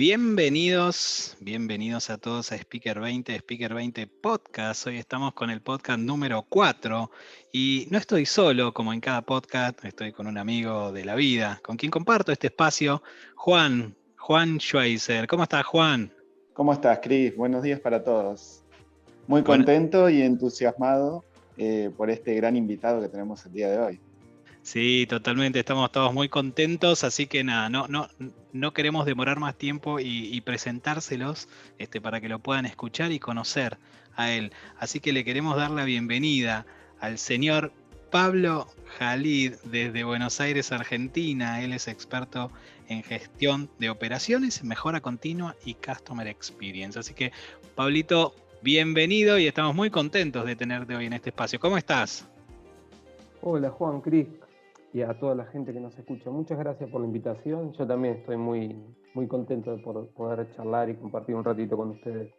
Bienvenidos a todos a Speaker 20, Speaker 20 Podcast. Hoy estamos con el podcast número 4 y no estoy solo, como en cada podcast, estoy con un amigo de la vida, con quien comparto este espacio, Juan Schweizer. ¿Cómo estás, Juan? ¿Cómo estás, Cris? Buenos días para todos. Muy Bueno, contento y entusiasmado por este gran invitado que tenemos el día de hoy. sí, totalmente, estamos todos muy contentos, así que nada, no queremos demorar más tiempo y presentárselos para que lo puedan escuchar y conocer a él. Así que le queremos dar la bienvenida al señor Pablo Jalid desde Buenos Aires, Argentina. Él es experto en gestión de operaciones, mejora continua y customer experience. Así que, Pablito, bienvenido y estamos muy contentos de tenerte hoy en este espacio. ¿Cómo estás? Hola Juan, Cris, y a toda la gente que nos escucha. Muchas gracias por la invitación. Yo también estoy muy contento de poder charlar y compartir un ratito con ustedes.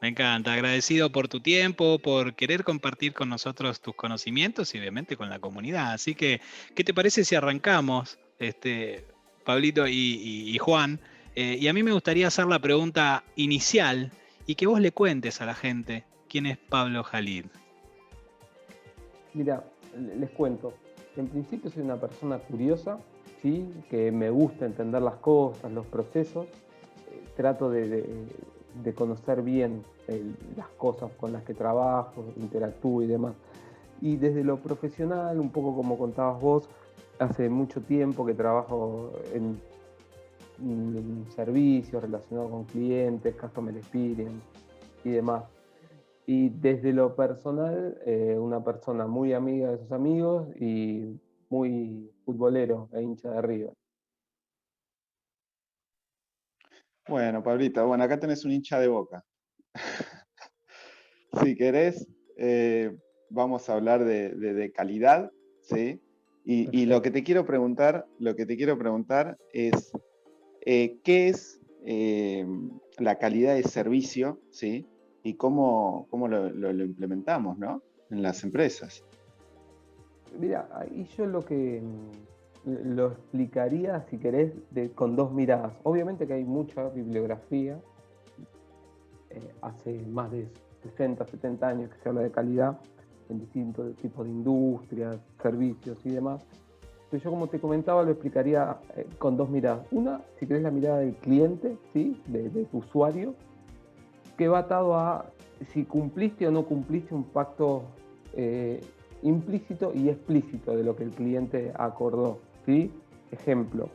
Me encanta, agradecido por tu tiempo, por querer compartir con nosotros tus conocimientos y obviamente con la comunidad. Así que, ¿qué te parece si arrancamos, Pablito y Juan? Y a mí me gustaría hacer la pregunta inicial y que vos le cuentes a la gente quién es Pablo Jalid. Mira, les cuento. En principio soy una persona curiosa, ¿sí? Que me gusta entender las cosas, los procesos. Trato de conocer bien las cosas con las que trabajo, interactúo y demás. Y desde lo profesional, un poco como contabas vos, hace mucho tiempo que trabajo en servicios relacionados con clientes, customer experience y demás. Y desde lo personal, una persona muy amiga de sus amigos y muy futbolero e hincha de River. Bueno, Pablito, acá tenés un hincha de Boca. Si querés, vamos a hablar de calidad, ¿sí? Y lo que te quiero preguntar, es ¿qué es la calidad de servicio, ¿sí? Y cómo lo implementamos, ¿no? En las empresas. Mira, ahí yo lo explicaría, si querés, con dos miradas. Obviamente que hay mucha bibliografía, hace más de 60, 70 años que se habla de calidad en distintos tipos de industrias, servicios y demás. Pero yo, como te comentaba, lo explicaría con dos miradas. Una, si querés, la mirada del cliente, ¿sí? de tu usuario, que va atado a si cumpliste o no cumpliste un pacto implícito y explícito de lo que el cliente acordó, ¿sí? Ejemplo,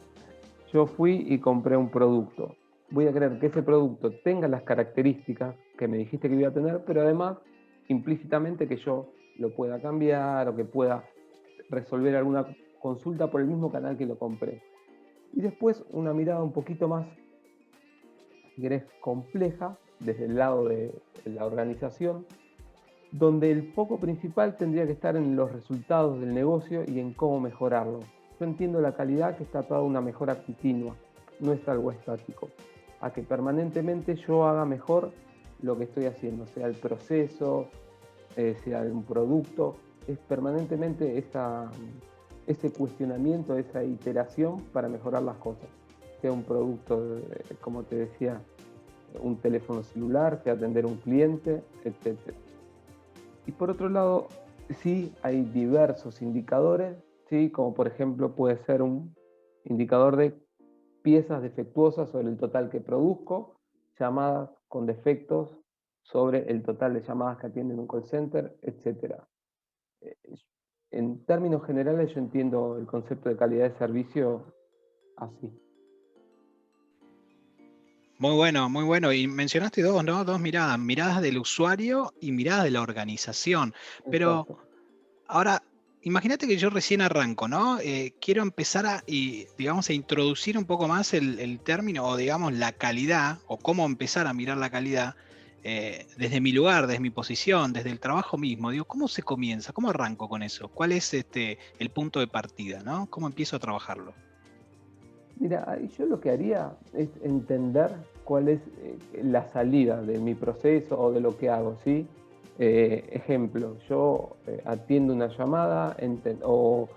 yo fui y compré un producto. Voy a querer que ese producto tenga las características que me dijiste que iba a tener, pero además implícitamente que yo lo pueda cambiar o que pueda resolver alguna consulta por el mismo canal que lo compré. Y después una mirada un poquito más, si querés, compleja, desde el lado de la organización, donde el foco principal tendría que estar en los resultados del negocio y en cómo mejorarlo. Yo entiendo la calidad que está atada a una mejora continua, no es algo estático, a que permanentemente yo haga mejor lo que estoy haciendo, sea el proceso, sea un producto, es permanentemente ese cuestionamiento, esa iteración para mejorar las cosas. Sea un producto, como te decía, un teléfono celular, sea atender un cliente, etc. Y por otro lado, sí hay diversos indicadores, ¿sí? Como por ejemplo puede ser un indicador de piezas defectuosas sobre el total que produzco, llamadas con defectos sobre el total de llamadas que atienden un call center, etc. En términos generales, yo entiendo el concepto de calidad de servicio así. Muy bueno, muy bueno. Y mencionaste dos, ¿no? Dos miradas, miradas del usuario y miradas de la organización. Pero Exacto. ahora, imagínate que yo recién arranco, ¿no? Quiero empezar digamos, a introducir un poco más el término o, digamos, la calidad o cómo empezar a mirar la calidad desde mi lugar, desde mi posición, desde el trabajo mismo. Digo, ¿cómo se comienza? ¿Cómo arranco con eso? ¿Cuál es el punto de partida, ¿no? ¿Cómo empiezo a trabajarlo? Mira, yo lo que haría es entender cuál es la salida de mi proceso o de lo que hago, ¿sí? Ejemplo, yo atiendo una llamada o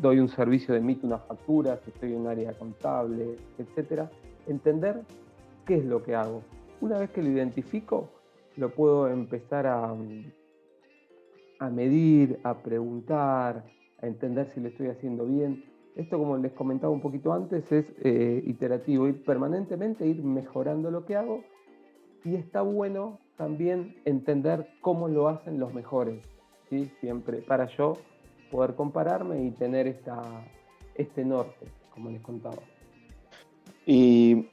doy un servicio de emito una factura, si estoy en un área contable, etc. entender qué es lo que hago. Una vez que lo identifico, lo puedo empezar a medir, a preguntar, a entender si lo estoy haciendo bien. Esto, como les comentaba un poquito antes, es iterativo, ir permanentemente, ir mejorando lo que hago, y está bueno también entender cómo lo hacen los mejores, ¿sí? Siempre para yo poder compararme y tener este norte, como les contaba. ¿Y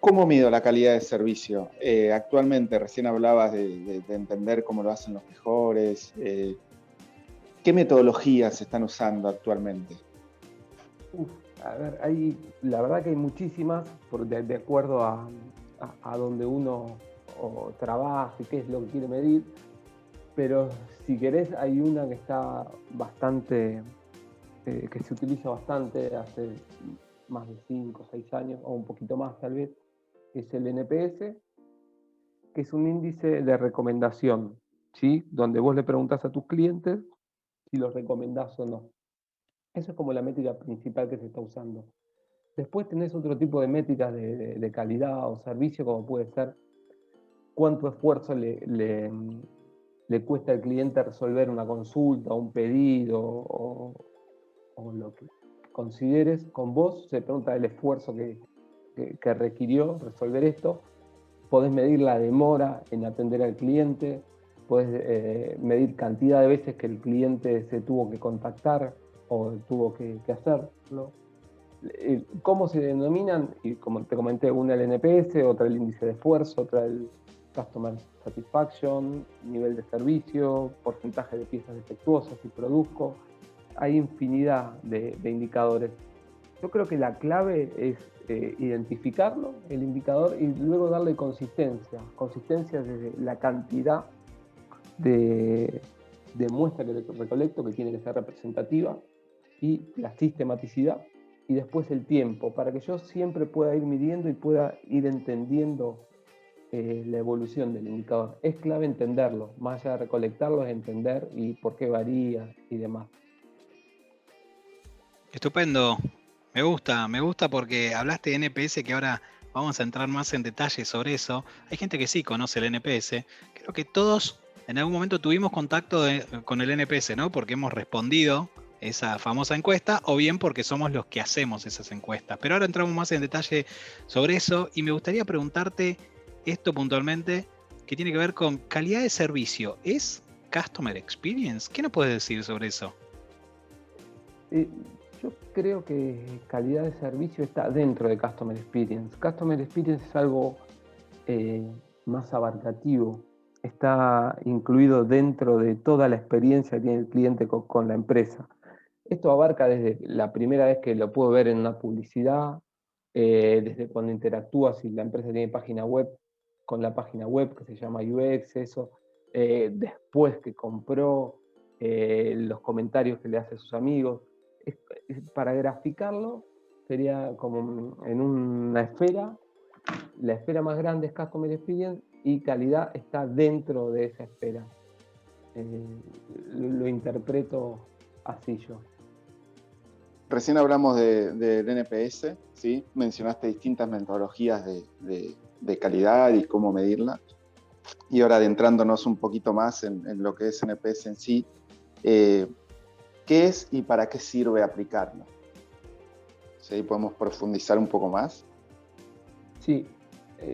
cómo mido la calidad de servicio? Actualmente, recién hablabas de entender cómo lo hacen los mejores. ¿Qué metodologías se están usando actualmente? A ver, la verdad que hay muchísimas, de acuerdo a donde uno trabaja y qué es lo que quiere medir, pero si querés hay una que está bastante, que se utiliza bastante hace más de 5 o 6 años, o un poquito más tal vez, que es el NPS, que es un índice de recomendación, ¿sí? Donde vos le preguntás a tus clientes si los recomendás o no. Eso es como la métrica principal que se está usando. Después tenés otro tipo de métricas de calidad o servicio, como puede ser cuánto esfuerzo le cuesta al cliente resolver una consulta, un pedido o lo que consideres. Con vos se pregunta el esfuerzo que requirió resolver esto. Podés medir la demora en atender al cliente, podés medir cantidad de veces que el cliente se tuvo que contactar o tuvo que hacerlo. ¿Cómo se denominan? Y como te comenté, una el NPS, otra el índice de esfuerzo, otra el Customer Satisfaction, nivel de servicio, porcentaje de piezas defectuosas si produzco. Hay infinidad de indicadores. Yo creo que la clave es identificarlo, el indicador, y luego darle consistencia. Consistencia desde la cantidad de muestra que recolecto, que tiene que ser representativa, y la sistematicidad, y después el tiempo, para que yo siempre pueda ir midiendo y pueda ir entendiendo la evolución del indicador. Es clave entenderlo, más allá de recolectarlo, es entender y por qué varía y demás. Estupendo, me gusta porque hablaste de NPS, que ahora vamos a entrar más en detalle sobre eso. Hay gente que sí conoce el NPS, creo que todos en algún momento tuvimos contacto con el NPS, ¿no? Porque hemos respondido esa famosa encuesta, o bien porque somos los que hacemos esas encuestas. Pero ahora entramos más en detalle sobre eso, y me gustaría preguntarte esto puntualmente, que tiene que ver con calidad de servicio. ¿Es Customer Experience? ¿Qué nos puedes decir sobre eso? Yo creo que calidad de servicio está dentro de Customer Experience. Customer Experience es algo más abarcativo. Está incluido dentro de toda la experiencia que tiene el cliente con la empresa. Esto abarca desde la primera vez que lo puedo ver en una publicidad, desde cuando interactúa, si la empresa tiene página web, con la página web que se llama UX, eso, después que compró, los comentarios que le hace a sus amigos. Para graficarlo, sería como en una esfera. La esfera más grande es Customer Experience y calidad está dentro de esa esfera. Lo interpreto así yo. Recién hablamos del NPS, ¿sí? Mencionaste distintas metodologías de calidad y cómo medirla. Y ahora adentrándonos un poquito más en lo que es NPS en sí, ¿qué es y para qué sirve aplicarlo? ¿Sí? ¿Podemos profundizar un poco más? Sí,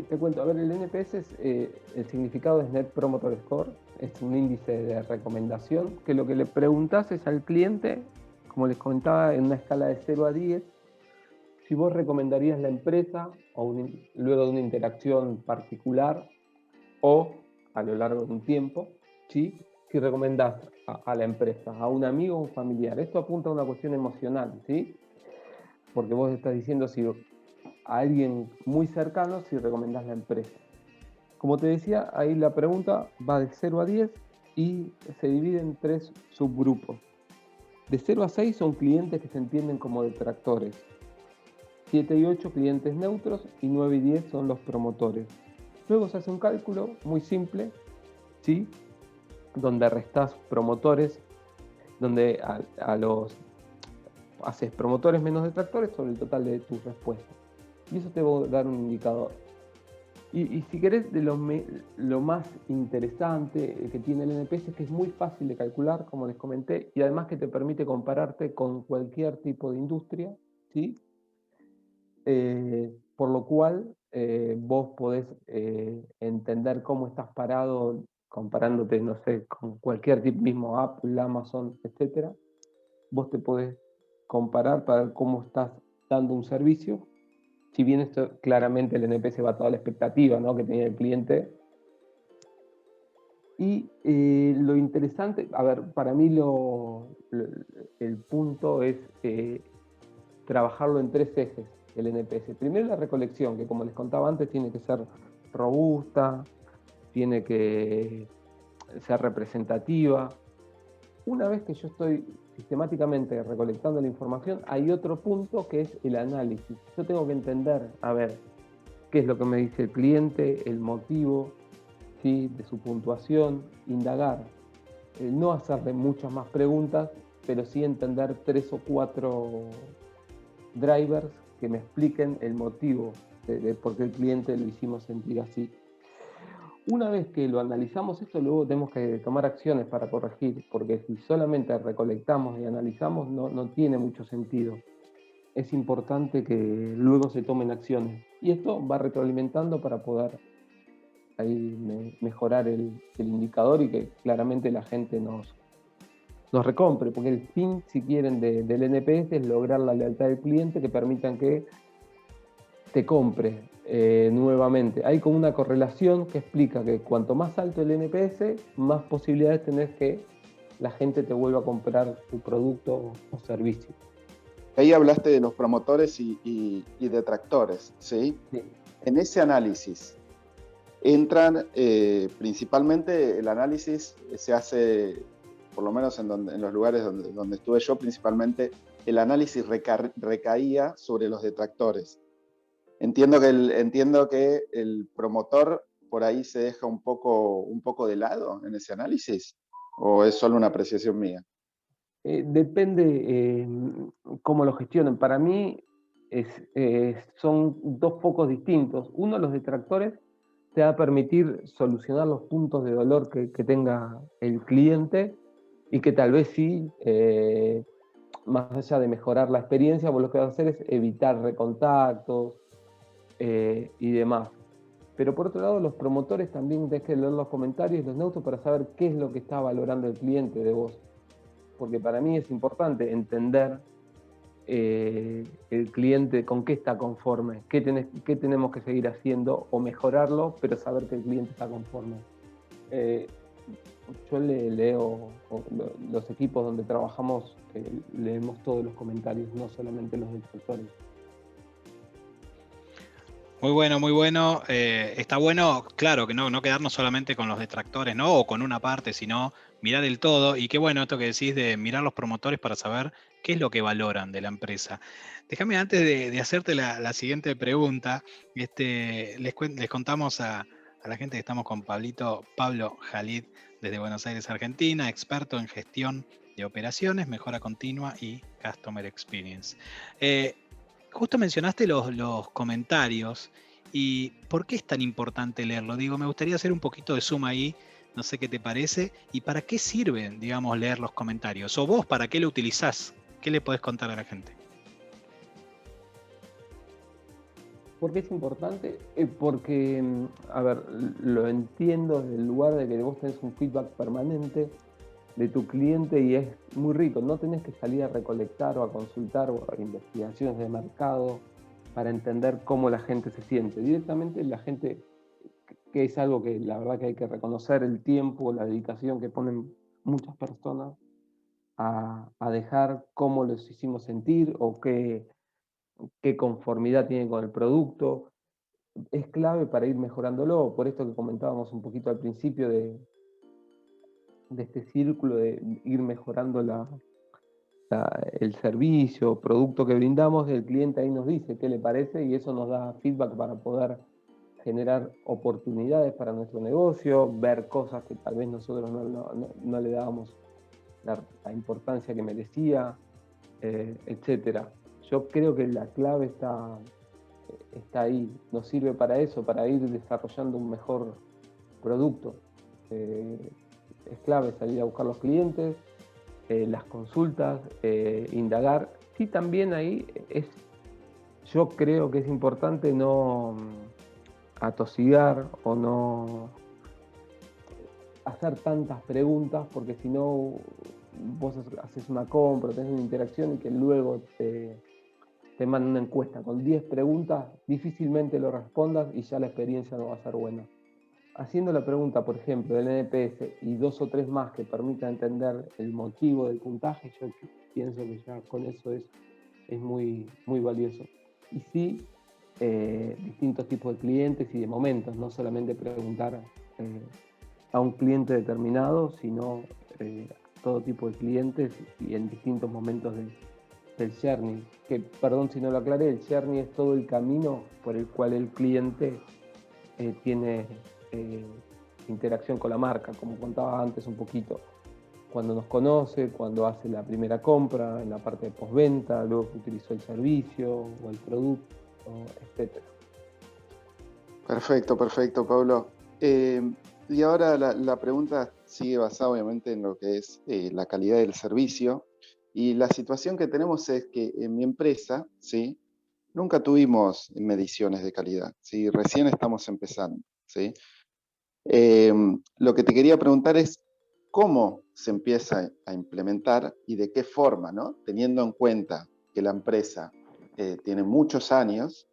te cuento. A ver, el NPS el significado es Net Promoter Score, es un índice de recomendación, que lo que le preguntás es al cliente, como les comentaba, en una escala de 0 a 10, si vos recomendarías la empresa luego de una interacción particular o a lo largo de un tiempo, ¿sí? Si recomendás a la empresa, a un amigo o un familiar. Esto apunta a una cuestión emocional, ¿sí? Porque vos estás diciendo si a alguien muy cercano si recomendás la empresa. Como te decía, ahí la pregunta va de 0 a 10 y se divide en 3 subgrupos. De 0 a 6 son clientes que se entienden como detractores. 7 y 8 clientes neutros y 9 y 10 son los promotores. Luego se hace un cálculo muy simple, ¿sí? Donde restás promotores, donde haces promotores menos detractores sobre el total de tus respuestas. Y eso te va a dar un indicador. Y si querés, lo más interesante que tiene el NPS es que es muy fácil de calcular, como les comenté, y además que te permite compararte con cualquier tipo de industria, ¿sí? Por lo cual vos podés entender cómo estás parado comparándote, no sé, con cualquier tipo, mismo Apple, Amazon, etcétera. Vos te podés comparar para ver cómo estás dando un servicio. Si bien esto claramente el NPS va a toda la expectativa, ¿no?, que tenía el cliente. Y lo interesante, a ver, para mí el punto es trabajarlo en 3 ejes, el NPS. Primero, la recolección, que como les contaba antes, tiene que ser robusta, tiene que ser representativa. Una vez que yo estoy sistemáticamente recolectando la información, hay otro punto que es el análisis. Yo tengo que entender, a ver, qué es lo que me dice el cliente, el motivo, ¿sí?, de su puntuación, indagar. No hacerle muchas más preguntas, pero sí entender 3 o 4 drivers que me expliquen el motivo de por qué el cliente lo hicimos sentir así. Una vez que lo analizamos esto, luego tenemos que tomar acciones para corregir, porque si solamente recolectamos y analizamos, no tiene mucho sentido. Es importante que luego se tomen acciones. Y esto va retroalimentando para poder ahí mejorar el indicador y que claramente la gente nos recompre, porque el fin, si quieren, del NPS es lograr la lealtad del cliente, que permitan que te compre nuevamente. Hay como una correlación que explica que cuanto más alto el NPS, más posibilidades tenés que la gente te vuelva a comprar tu producto o servicio. Ahí hablaste de los promotores y detractores, ¿sí? Sí. En ese análisis entran principalmente, el análisis se hace, por lo menos en los lugares donde estuve yo, principalmente el análisis recaía sobre los detractores. Entiendo que el promotor por ahí se deja un poco de lado en ese análisis, ¿o es solo una apreciación mía? Depende cómo lo gestionen. Para mí son 2 focos distintos. Uno, los detractores, te va a permitir solucionar los puntos de dolor que tenga el cliente y que tal vez sí, más allá de mejorar la experiencia, vos lo que vas a hacer es evitar recontactos y demás. Pero por otro lado, los promotores también tenés que leer los comentarios y los neutros para saber qué es lo que está valorando el cliente de vos. Porque para mí es importante entender el cliente con qué está conforme, qué tenemos que seguir haciendo o mejorarlo, pero saber que el cliente está conforme. Yo leo los equipos donde trabajamos, leemos todos los comentarios, no solamente los detractores. Muy bueno, muy bueno. Está bueno, claro, que no quedarnos solamente con los detractores, ¿no? O con una parte, sino mirar el todo. Y qué bueno esto que decís de mirar los promotores para saber qué es lo que valoran de la empresa. Déjame, antes de hacerte la siguiente pregunta, les contamos a la gente que estamos con Pablo Jalid, desde Buenos Aires, Argentina, experto en gestión de operaciones, mejora continua y Customer Experience. Justo mencionaste los comentarios y ¿por qué es tan importante leerlo? Digo, me gustaría hacer un poquito de suma ahí, no sé qué te parece, y para qué sirven, digamos, leer los comentarios, o vos para qué lo utilizás, ¿qué le podés contar a la gente? ¿Por qué es importante? Porque, a ver, lo entiendo desde el lugar de que vos tenés un feedback permanente de tu cliente y es muy rico. No tenés que salir a recolectar o a consultar o a investigaciones de mercado para entender cómo la gente se siente. Directamente la gente, que es algo que la verdad que hay que reconocer, el tiempo, la dedicación que ponen muchas personas a dejar cómo los hicimos sentir o qué conformidad tienen con el producto, es clave para ir mejorándolo. Por esto que comentábamos un poquito al principio de este círculo de ir mejorando el servicio o producto que brindamos, el cliente ahí nos dice qué le parece y eso nos da feedback para poder generar oportunidades para nuestro negocio, ver cosas que tal vez nosotros no le dábamos la importancia que merecía, etcétera. Yo creo que la clave está está ahí, nos sirve para eso, para ir desarrollando un mejor producto. Es clave salir a buscar los clientes, las consultas, indagar. Sí, también ahí yo creo que es importante no atosigar o no hacer tantas preguntas, porque si no, vos haces una compra, tenés una interacción y que luego te mandan una encuesta con 10 preguntas, difícilmente lo respondas y ya la experiencia no va a ser buena. Haciendo la pregunta, por ejemplo, del NPS y 2 o 3 más que permitan entender el motivo del puntaje, yo pienso que ya con eso es muy, muy valioso. Y sí, distintos tipos de clientes y de momentos, no solamente preguntar a un cliente determinado, sino todo tipo de clientes y en distintos momentos del journey. Que, perdón si no lo aclaré, el journey es todo el camino por el cual el cliente tiene interacción con la marca, como contaba antes un poquito. Cuando nos conoce, cuando hace la primera compra, en la parte de postventa, luego que utilizó el servicio o el producto, etc. Perfecto, perfecto, Pablo. Y ahora la pregunta sigue basada obviamente en lo que es la calidad del servicio. Y la situación que tenemos es que en mi empresa, ¿sí? Nunca tuvimos mediciones de calidad, ¿sí? Recién estamos empezando, ¿sí? Lo que te quería preguntar es cómo se empieza a implementar y de qué forma, ¿no? Teniendo en cuenta que la empresa tiene muchos años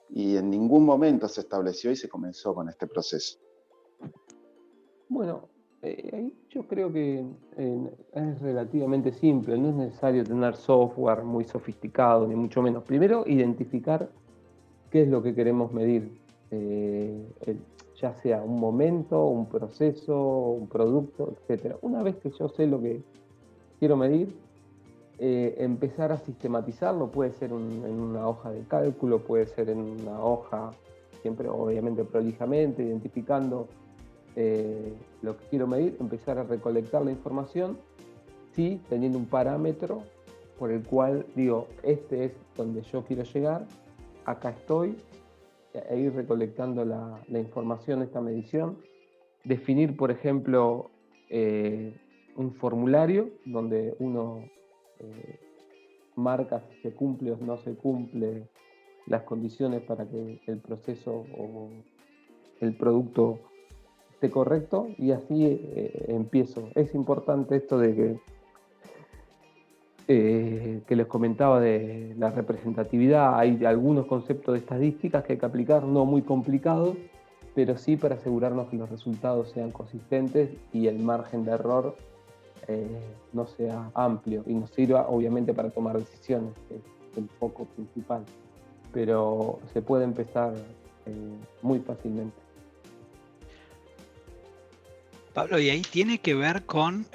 y en ningún momento se estableció y se comenzó con este proceso. Bueno, ahí yo creo que es relativamente simple, no es necesario tener software muy sofisticado, ni mucho menos. Primero, identificar qué es lo que queremos medir, ya sea un momento, un proceso, un producto, etc. Una vez que yo sé lo que quiero medir, empezar a sistematizarlo, puede ser en una hoja de cálculo, puede ser en una hoja, siempre obviamente prolijamente, identificando lo que quiero medir, empezar a recolectar la información, sí, teniendo un parámetro por el cual digo, este es donde yo quiero llegar, acá estoy, e ir recolectando la información de esta medición, definir, por ejemplo, un formulario donde uno marca si se cumple o no se cumple las condiciones para que el proceso o el producto esté correcto, y así empiezo. Es importante esto de que les comentaba de la representatividad. Hay algunos conceptos de estadísticas que hay que aplicar, no muy complicados, pero sí para asegurarnos que los resultados sean consistentes y el margen de error no sea amplio y nos sirva obviamente para tomar decisiones, que es el foco principal, pero se puede empezar muy fácilmente. Pablo, y ahí tiene que ver con,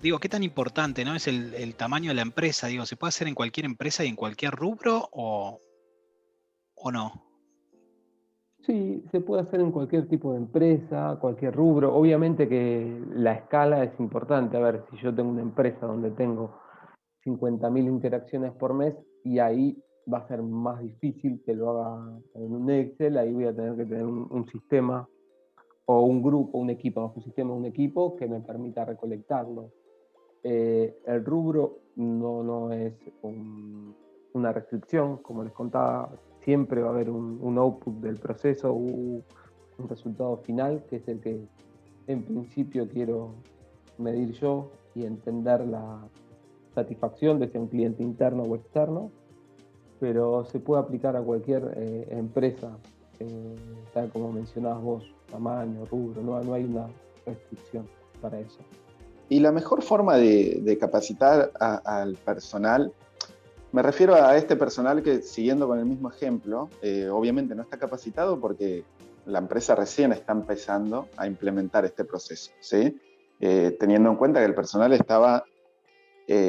digo, qué tan importante, ¿no? Es el tamaño de la empresa. Digo, ¿se puede hacer en cualquier empresa y en cualquier rubro o no? Sí, se puede hacer en cualquier tipo de empresa, cualquier rubro. Obviamente que la escala es importante. A ver, si yo tengo una empresa donde tengo 50.000 interacciones por mes y ahí va a ser más difícil que lo haga en un Excel, ahí voy a tener que tener un sistema o un grupo, un equipo, un sistema, un equipo que me permita recolectarlo. El rubro no es una restricción, como les contaba, siempre va a haber un output del proceso, un resultado final, que es el que en principio quiero medir yo y entender la satisfacción de ser un cliente interno o externo, pero se puede aplicar a cualquier empresa, tal como mencionabas vos, tamaño, rubro, no hay una restricción para eso. Y la mejor forma de capacitar al personal, me refiero a este personal que, siguiendo con el mismo ejemplo, obviamente no está capacitado porque la empresa recién está empezando a implementar este proceso, ¿sí? Teniendo en cuenta que el personal estaba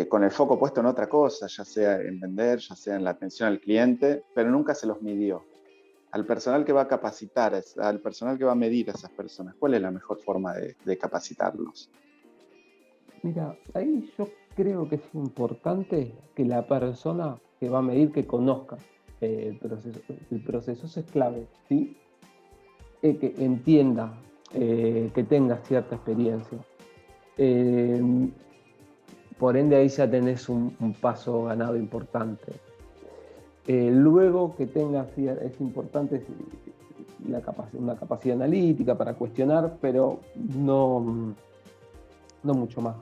con el foco puesto en otra cosa, ya sea en vender, ya sea en la atención al cliente, pero nunca se los midió. Al personal que va a capacitar, al personal que va a medir a esas personas, ¿cuál es la mejor forma de capacitarlos? Mira, ahí yo creo que es importante que la persona que va a medir que conozca. el proceso es clave, ¿sí? Que entienda, que tenga cierta experiencia. Por ende ahí ya tenés un paso ganado importante. Luego que tenga, es importante una capacidad analítica para cuestionar, pero no mucho más.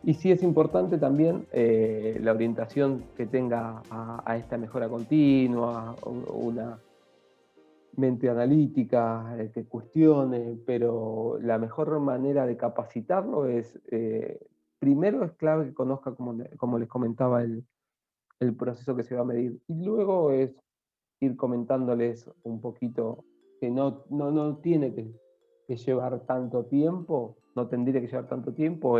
Y sí es importante también la orientación que tenga a esta mejora continua, una mente analítica, que cuestione, pero la mejor manera de capacitarlo es, primero es clave que conozca, como les comentaba, el proceso que se va a medir, y luego es ir comentándoles un poquito que no tiene que llevar tanto tiempo, no tendría que llevar tanto tiempo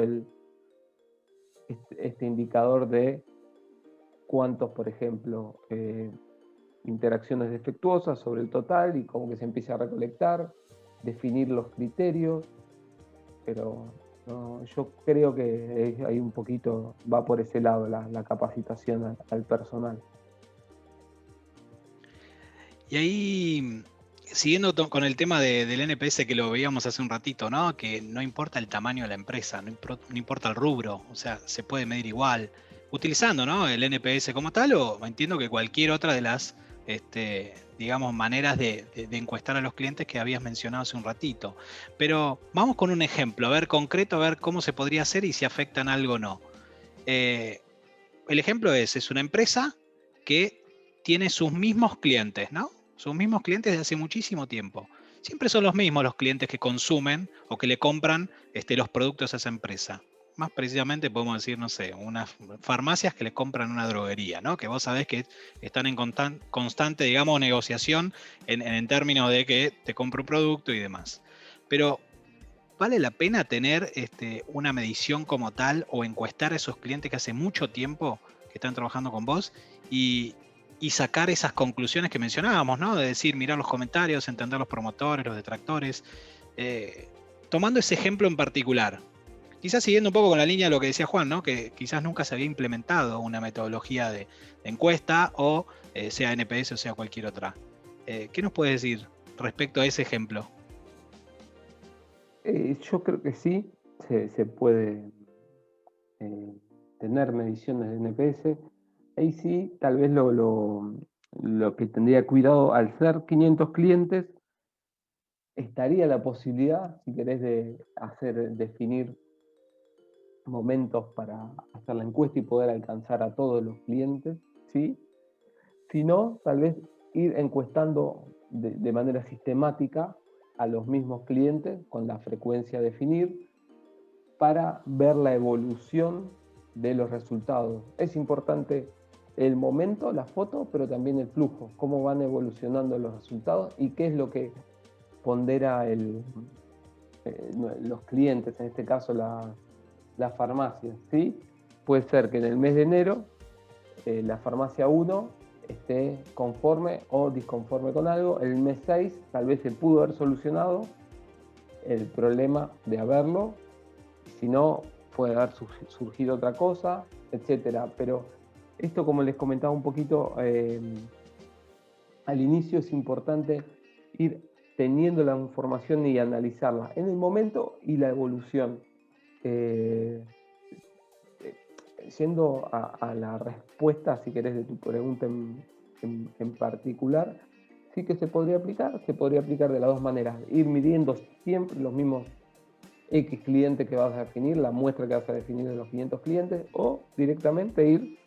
este indicador de cuántos, por ejemplo, interacciones defectuosas sobre el total y cómo que se empieza a recolectar, definir los criterios, pero no, yo creo que hay un poquito, va por ese lado la capacitación al personal. Y ahí, siguiendo con el tema del NPS que lo veíamos hace un ratito, ¿no? Que no importa el tamaño de la empresa, no importa el rubro, o sea, se puede medir igual, utilizando, ¿no? El NPS como tal, o entiendo que cualquier otra de las, digamos, maneras de encuestar a los clientes que habías mencionado hace un ratito. Pero vamos con un ejemplo, a ver concreto, a ver cómo se podría hacer y si afectan algo o no. El ejemplo es una empresa que tiene sus mismos clientes, ¿no? Sus mismos clientes de hace muchísimo tiempo. Siempre son los mismos los clientes que consumen o que le compran los productos a esa empresa. Más precisamente podemos decir, no sé, unas farmacias que le compran una droguería, ¿no? Que vos sabés que están en constante, digamos, negociación en términos de que te compro un producto y demás. Pero ¿vale la pena tener una medición como tal o encuestar a esos clientes que hace mucho tiempo que están trabajando con vos y sacar esas conclusiones que mencionábamos, ¿no? De decir, mirar los comentarios, entender los promotores, los detractores. Tomando ese ejemplo en particular, quizás siguiendo un poco con la línea de lo que decía Juan, ¿no? Que quizás nunca se había implementado una metodología de encuesta o sea NPS o sea cualquier otra. ¿Qué nos puedes decir respecto a ese ejemplo? Yo creo que sí, se puede tener mediciones de NPS. Ahí sí, tal vez lo que tendría cuidado, al ser 500 clientes, estaría la posibilidad, si querés, de definir momentos para hacer la encuesta y poder alcanzar a todos los clientes, ¿sí? Si no, tal vez ir encuestando de manera sistemática a los mismos clientes con la frecuencia a definir para ver la evolución de los resultados. Es importante el momento, la foto, pero también el flujo, cómo van evolucionando los resultados y qué es lo que pondera los clientes, en este caso las farmacias, ¿sí? Puede ser que en el mes de enero la farmacia 1 esté conforme o disconforme con algo, el mes 6 tal vez se pudo haber solucionado el problema de haberlo, si no puede haber surgido otra cosa, etcétera. Pero esto, como les comentaba un poquito al inicio, es importante ir teniendo la información y analizarla en el momento y la evolución. Yendo a la respuesta, si querés, de tu pregunta en particular, sí que se podría aplicar de las dos maneras, ir midiendo siempre los mismos X clientes que vas a definir, la muestra que vas a definir de los 500 clientes, o directamente ir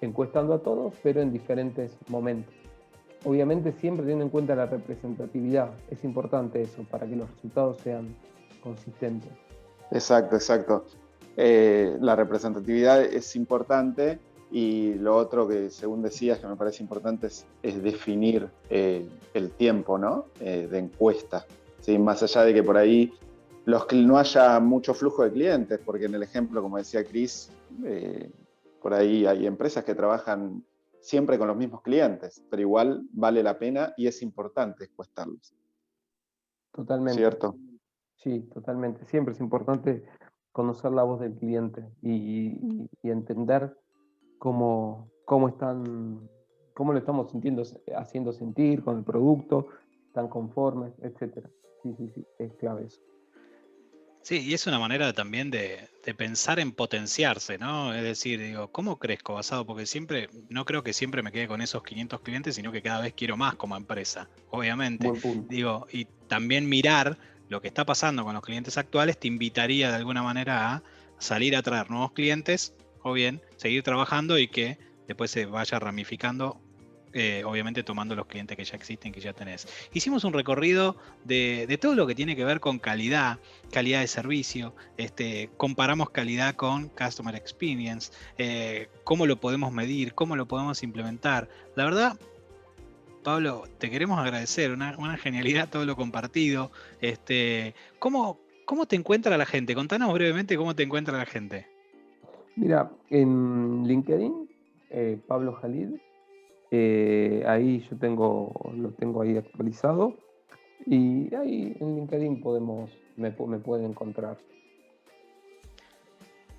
encuestando a todos, pero en diferentes momentos. Obviamente siempre teniendo en cuenta la representatividad, es importante eso para que los resultados sean consistentes. Exacto, exacto. La representatividad es importante y lo otro que, según decías, que me parece importante es definir el tiempo, ¿no? De encuesta. ¿Sí? Más allá de que por ahí no haya mucho flujo de clientes, porque en el ejemplo, como decía Cris, por ahí hay empresas que trabajan siempre con los mismos clientes, pero igual vale la pena y es importante encuestarlos. Totalmente. ¿Cierto? Sí, totalmente. Siempre es importante conocer la voz del cliente y entender cómo están cómo lo estamos haciendo sentir con el producto, están conformes, etcétera. Sí, es clave eso. Sí, y es una manera también de pensar en potenciarse, ¿no? Es decir, digo, ¿cómo crezco basado? Porque no creo que siempre me quede con esos 500 clientes, sino que cada vez quiero más como empresa, obviamente. Buen punto. Digo, y también mirar lo que está pasando con los clientes actuales te invitaría de alguna manera a salir a traer nuevos clientes o bien seguir trabajando y que después se vaya ramificando. Obviamente tomando los clientes que ya existen, que ya tenés. Hicimos un recorrido de todo lo que tiene que ver con calidad de servicio, comparamos calidad con Customer Experience, cómo lo podemos medir, cómo lo podemos implementar. La verdad, Pablo, te queremos agradecer, una genialidad todo lo compartido. ¿Cómo te encuentra la gente? Contanos brevemente cómo te encuentra la gente. Mira, en LinkedIn, Pablo Jalid, ahí lo tengo ahí actualizado, y ahí en LinkedIn me pueden encontrar.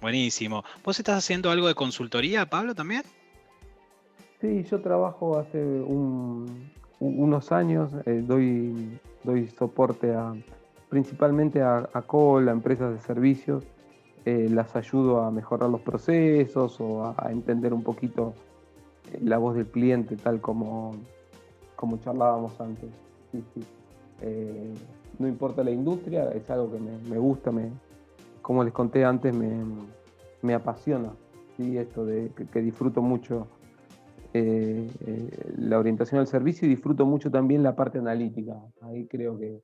Buenísimo. ¿Vos estás haciendo algo de consultoría, Pablo, también? Sí, yo trabajo hace unos años, doy soporte principalmente a call, a empresas de servicios, las ayudo a mejorar los procesos o a entender un poquito la voz del cliente, tal como charlábamos antes. Sí. No importa la industria, es algo que me gusta, como les conté antes, me apasiona, ¿sí? Esto de que disfruto mucho la orientación al servicio y disfruto mucho también la parte analítica. Ahí creo que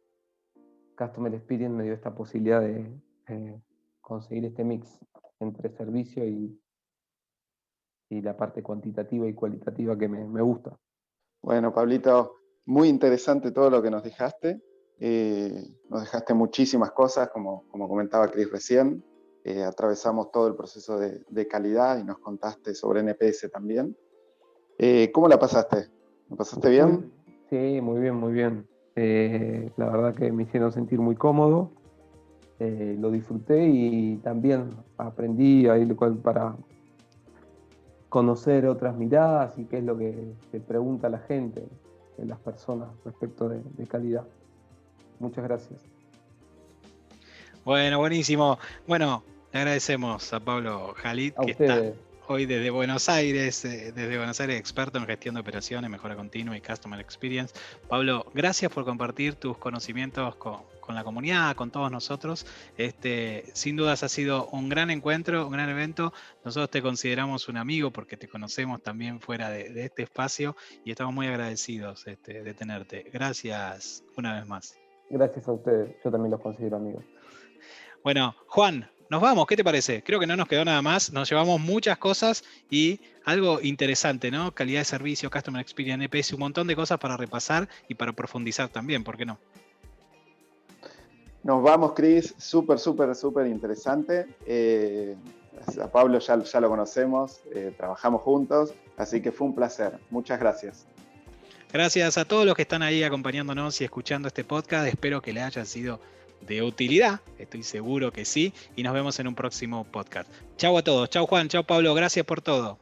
Customer Experience me dio esta posibilidad de conseguir este mix entre servicio y la parte cuantitativa y cualitativa que me gusta. Bueno, Pablito, muy interesante todo lo que nos dejaste. Nos dejaste muchísimas cosas, como comentaba Cris recién. Atravesamos todo el proceso de calidad y nos contaste sobre NPS también. ¿Cómo la pasaste? ¿La pasaste bien? Sí, muy bien, muy bien. La verdad que me hicieron sentir muy cómodo. Lo disfruté y también aprendí ahí para conocer otras miradas y qué es lo que te pregunta la gente, las personas respecto de calidad. Muchas gracias. Bueno, buenísimo. Bueno, le agradecemos a Pablo Jalid, A que está ustedes. hoy desde Buenos Aires, experto en gestión de operaciones, mejora continua y Customer Experience. Pablo, gracias por compartir tus conocimientos con la comunidad, con todos nosotros. Sin dudas ha sido un gran encuentro, un gran evento. Nosotros te consideramos un amigo porque te conocemos también fuera de este espacio y estamos muy agradecidos de tenerte. Gracias una vez más. Gracias a ustedes. Yo también los considero amigos. Bueno, Juan, nos vamos, ¿qué te parece? Creo que no nos quedó nada más, nos llevamos muchas cosas y algo interesante, ¿no? Calidad de servicio, Customer Experience, NPS, un montón de cosas para repasar y para profundizar también, ¿por qué no? Nos vamos, Cris, súper interesante. A Pablo ya lo conocemos, trabajamos juntos, así que fue un placer. Muchas gracias. Gracias a todos los que están ahí acompañándonos y escuchando este podcast. Espero que les haya sido de utilidad, estoy seguro que sí, y nos vemos en un próximo podcast. Chau a todos, chau Juan, chau Pablo, gracias por todo.